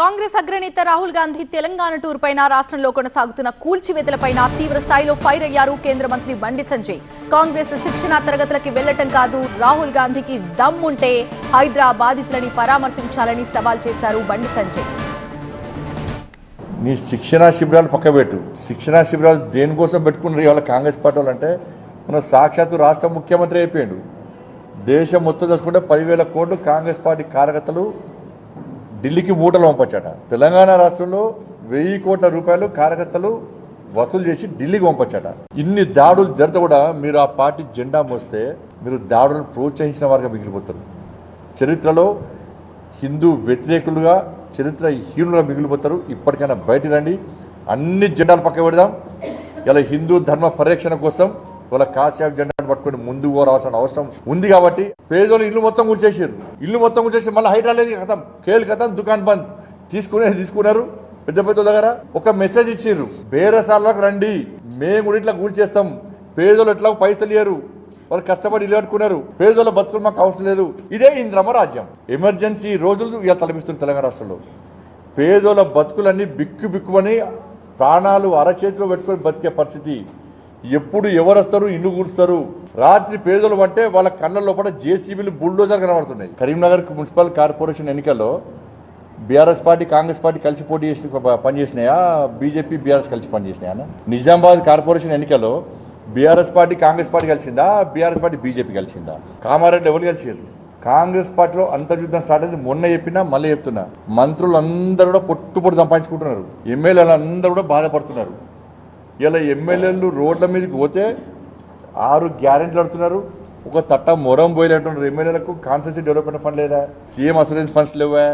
కాంగ్రెస్ అగ్రనేత రాహుల్ గాంధీ తెలంగాణ టూర్ పైన రాష్ట్రంలో కొనసాగుతున్న కూల్చివేతలపైన తీవ్ర స్థాయిలో ఫైర్ అయ్యారు కేంద్ర మంత్రి బండి సంజయ్. కాంగ్రెస్ శిక్షణా తరగతులకి వెళ్లటం కాదు, రాహుల్ గాంధీకి దమ్ముంటే హైదరాబాదితులని పరామర్శించాలని సవాల్ చేశారు బండి సంజయ్. నీ శిక్షణా శిబిరాలు పక్కబెట్టు. శిక్షణా శిబిరాలు దేనికోసం పెట్టుకున్నారు ఇవాళ కాంగ్రెస్ పార్టీ వాళ్ళు అంటే, మన సాక్షాత్తు రాష్ట్ర ముఖ్యమంత్రి అయిపోయాడు. దేశం మొత్తం చూసుకుంటే 10,000 కోట్లు కాంగ్రెస్ పార్టీ కార్యకర్తలు ఢిల్లీకి మూటలు పంపొచ్చట. తెలంగాణ రాష్ట్రంలో 1,000 కోట్ల రూపాయలు కార్యకర్తలు వసూలు చేసి ఢిల్లీకి పంపొచ్చట. ఇన్ని దాడులు జరిగితే కూడా మీరు ఆ పార్టీ జెండా మోస్తే మీరు దాడులను ప్రోత్సహించిన వారుగా మిగిలిపోతారు. చరిత్రలో హిందూ వ్యతిరేకులుగా, చరిత్ర హీనులుగా మిగిలిపోతారు. ఇప్పటికైనా బయట రండి, అన్ని జెండాలు పక్క పెడదాం. ఇలా హిందూ ధర్మ పరిరక్షణ కోసం వాళ్ళ కాశ్యాప్ జెండాను పట్టుకొని ముందుకు రావాల్సిన అవసరం ఉంది. కాబట్టి పేదోళ్ళు ఇల్లు మొత్తం కూల్చేసారు. ఇల్లు మొత్తం కూల్చేసి మళ్ళీ హైదరాబాద్ కథం, కేల్ కథం, దుకాన్ బంద్ తీసుకున్నారు. పెద్ద పెద్ద దగ్గర ఒక మెసేజ్ ఇచ్చారు, బేరసాలకు రండి, మేము కూడా ఇట్లా కూల్చేస్తాం. పేదోళ్ళు ఎట్లా పైసలు ఇయ్యరు, వాళ్ళు కష్టపడి ఇల్లు కట్టుకున్నారు. పేదోళ్ళ బతుకులు మాకు అవసరం లేదు. ఇదే ఇంద్రమ్మ రాజ్యం. ఎమర్జెన్సీ రోజులు ఇలా తలపిస్తుంది తెలంగాణ రాష్ట్రంలో. పేదోళ్ళ బతుకులన్నీ బిక్కుమని ప్రాణాలు అరచేతిలో పెట్టుకొని బతికే పరిస్థితి. ఎప్పుడు ఎవరు వస్తారు, ఇల్లు కూర్చుతారు. రాత్రి పేదలు అంటే వాళ్ళ కళ్ళ లోపల జేసీబీలు, బుల్డోజర్ కనబడుతున్నాయి. కరీంనగర్ మున్సిపల్ కార్పొరేషన్ ఎన్నికల్లో బీఆర్ఎస్ పార్టీ కాంగ్రెస్ పార్టీ కలిసి పోటీ చేసి పనిచేసినాయా, బీజేపీ బీఆర్ఎస్ కలిసి పనిచేసినాయా? నిజామాబాద్ కార్పొరేషన్ ఎన్నికల్లో బీఆర్ఎస్ పార్టీ కాంగ్రెస్ పార్టీ కలిసిందా, బీఆర్ఎస్ పార్టీ బీజేపీ కలిసిందా? కామారెడ్డి ఎవరు కలిసారు? కాంగ్రెస్ పార్టీలో అంతర్యుద్ధం స్టార్ట్ అయింది. మొన్న చెప్పినా మళ్ళీ చెప్తున్నా, మంత్రులు అందరూ కూడా పొట్టు సంపాదించుకుంటున్నారు. ఎమ్మెల్యేలు అందరూ కూడా బాధపడుతున్నారు. ఇలా ఎమ్మెల్యేలు రోడ్ల మీదకి పోతే 6 గ్యారెంటీలు అడుతున్నారు. ఒక తట్ట మొరం పోయినట్టున్నారు. ఎమ్మెల్యేలకు కాన్స్టిట్యూన్సీ డెవలప్మెంట్ ఫండ్ లేదా, సీఎం అసూరెన్స్ ఫండ్స్ లేవా?